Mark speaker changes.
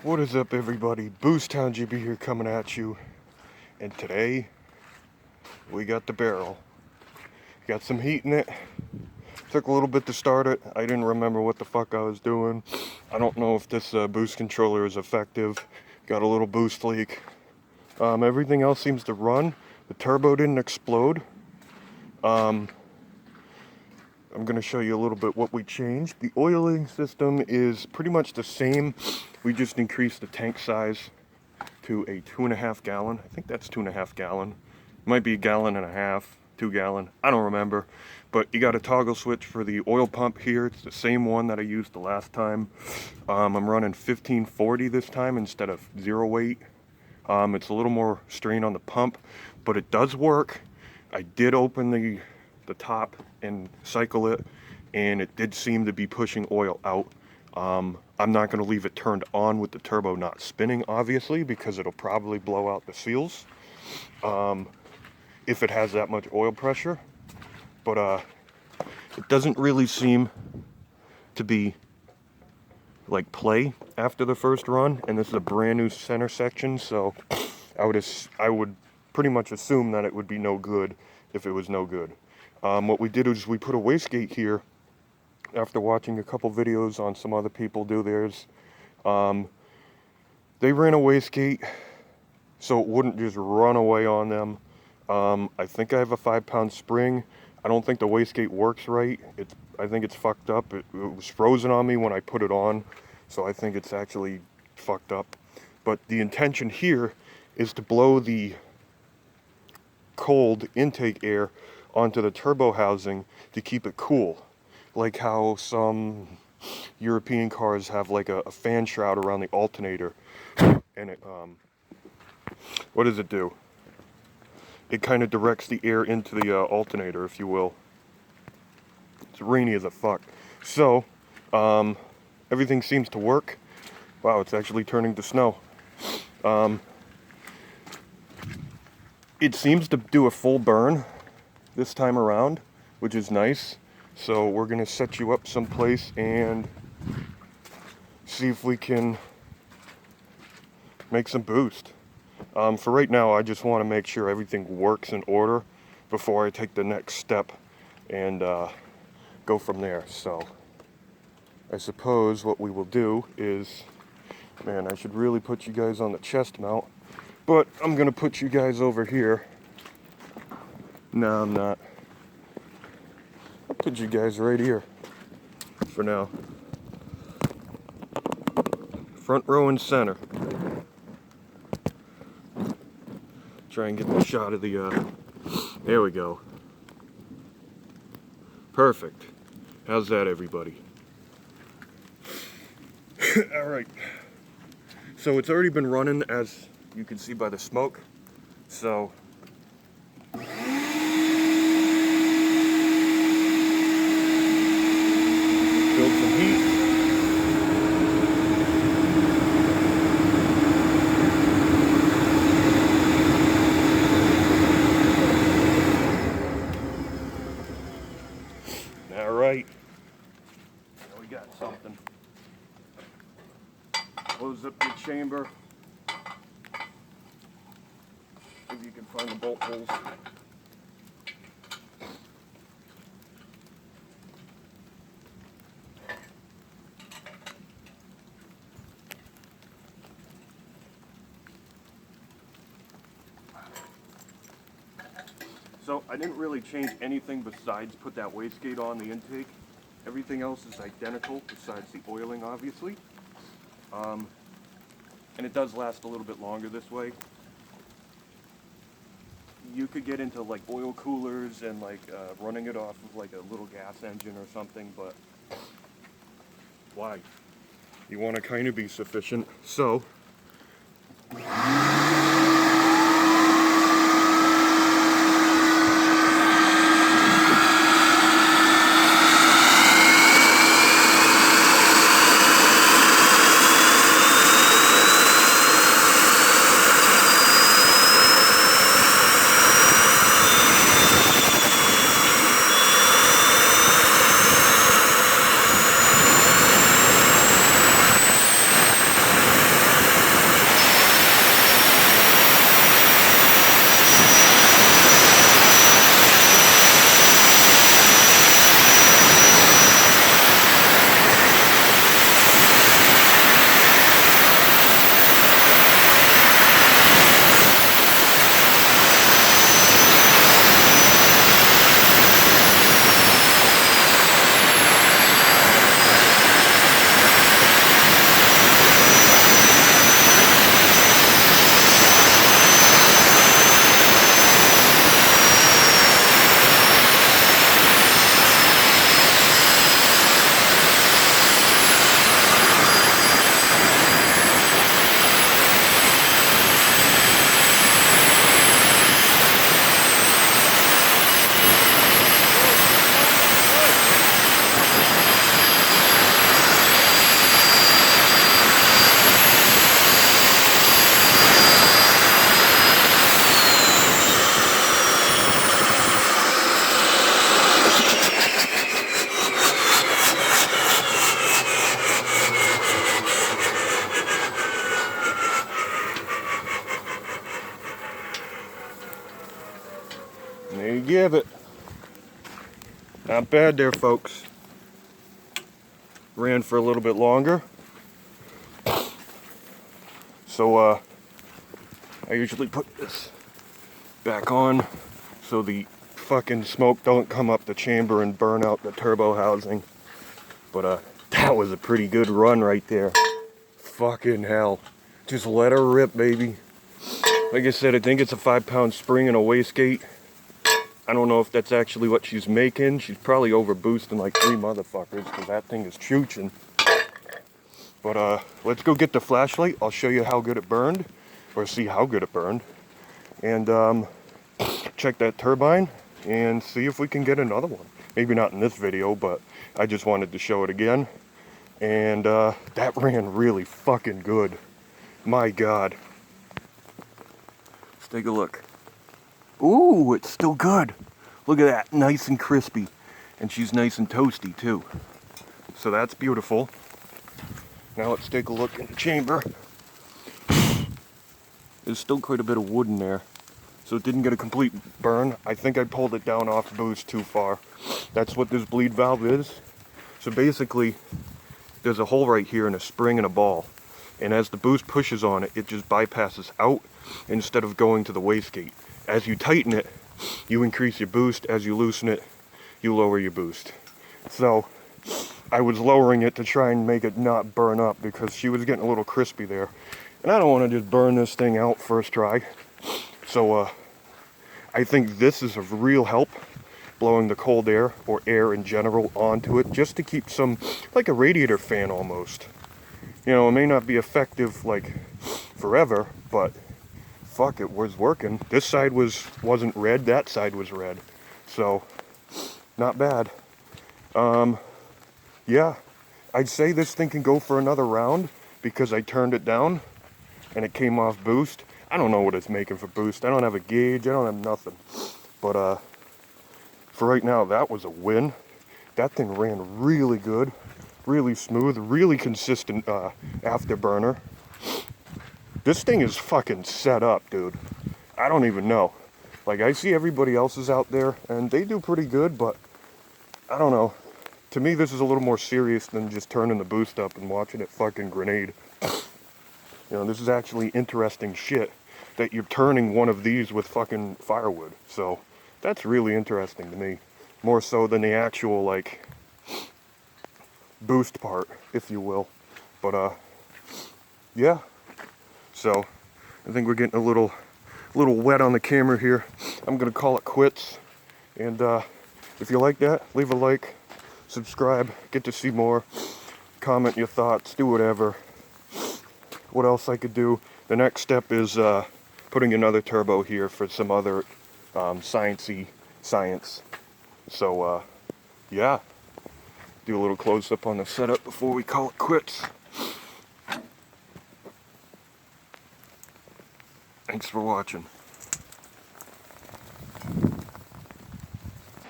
Speaker 1: What is up, everybody? Boost Town GB here coming at you. And today, we got the barrel. Got some heat in it. Took a little bit to start it. I didn't remember what the fuck I was doing. I don't know if this boost controller is effective. Got a little boost leak. Everything else seems to run. The turbo didn't explode. I'm going to show you a little bit what we changed. The oiling system is pretty much the same. We just increased the tank size to a 2.5 gallon. I think that's 2.5 gallon. It might be 1.5 gallons, 2 gallon. I don't remember. But you got a toggle switch for the oil pump here. It's the same one that I used the last time. I'm running 1540 this time instead of 0.8. It's a little more strain on the pump, but it does work. I did open the top and cycle it, and it did seem to be pushing oil out. I'm not going to leave it turned on with the turbo not spinning, obviously, because it'll probably blow out the seals if it has that much oil pressure. But it doesn't really seem to be like play after the first run, and this is a brand new center section, so I would pretty much assume that it would be no good if it was no good. What we did is we put a wastegate here after watching a couple videos on some other people do theirs. They ran a wastegate so it wouldn't just run away on them. I think I have a 5-pound spring. I don't think the wastegate works right. I think it's fucked up. It was frozen on me when I put it on, so I think it's actually fucked up. But the intention here is to blow the cold intake air onto the turbo housing to keep it cool, like how some European cars have like a fan shroud around the alternator, and it what does it do? It kind of directs the air into the alternator, if you will. It's rainy as a fuck. So everything seems to work. Wow, it's actually turning to snow. It seems to do a full burn this time around, which is nice. So we're gonna set you up someplace and see if we can make some boost. For right now, I just want to make sure everything works in order before I take the next step and go from there. So I suppose what we will do is, man, I should really put you guys on the chest mount, but I'm gonna put you guys over here. No, I'm not. I'll put you guys right here for now. Front row and center. Try and get the shot of the, there we go. Perfect. How's that, everybody? Alright. So it's already been running, as you can see by the smoke. So build some heat. All right. Now we got something. Close up the chamber. If you can find the bolt holes. So I didn't really change anything besides put that wastegate on the intake. Everything else is identical besides the oiling, obviously. And it does last a little bit longer this way. You could get into like oil coolers and like running it off of like a little gas engine or something, but why? You want to kind of be sufficient. So give it. Not bad there, folks. Ran for a little bit longer. So I usually put this back on so the fucking smoke don't come up the chamber and burn out the turbo housing. But that was a pretty good run right there. Fucking hell. Just let her rip, baby. Like I said, I think it's a 5-pound spring and a wastegate. I don't know if that's actually what she's making. She's probably over boosting like 3 motherfuckers because that thing is chooching. But let's go get the flashlight. I'll show you how good it burned, or see how good it burned. And check that turbine and see if we can get another one. Maybe not in this video, but I just wanted to show it again. And that ran really fucking good. My God. Let's take a look. Ooh, it's still good. Look at that, nice and crispy. And she's nice and toasty too. So that's beautiful. Now let's take a look in the chamber. There's still quite a bit of wood in there. So it didn't get a complete burn. I think I pulled it down off boost too far. That's what this bleed valve is. So basically, there's a hole right here and a spring and a ball. And as the boost pushes on it, it just bypasses out instead of going to the wastegate. As you tighten it, you increase your boost. As you loosen it, you lower your boost. So I was lowering it to try and make it not burn up because she was getting a little crispy there. And I don't want to just burn this thing out first try. So I think this is a real help, blowing the cold air or air in general onto it, just to keep some, like a radiator fan almost. You know, it may not be effective like forever, but fuck, it was working. This side wasn't red, that side was red. So not bad. Yeah, I'd say this thing can go for another round because I turned it down and it came off boost. I don't know what it's making for boost. I don't have a gauge, I don't have nothing. But for right now, that was a win. That thing ran really good, really smooth, really consistent afterburner. This thing is fucking set up, dude. I don't even know. Like, I see everybody else's out there and they do pretty good, but I don't know. To me, this is a little more serious than just turning the boost up and watching it fucking grenade. You know, this is actually interesting shit that you're turning one of these with fucking firewood. So that's really interesting to me. More so than the actual, like, boost part, if you will. But, yeah. So I think we're getting a little wet on the camera here. I'm gonna call it quits. And if you like that, leave a like, subscribe, get to see more, comment your thoughts, do whatever. What else I could do? The next step is putting another turbo here for some other sciencey science. So yeah, do a little close up on the setup before we call it quits. Thanks for watching.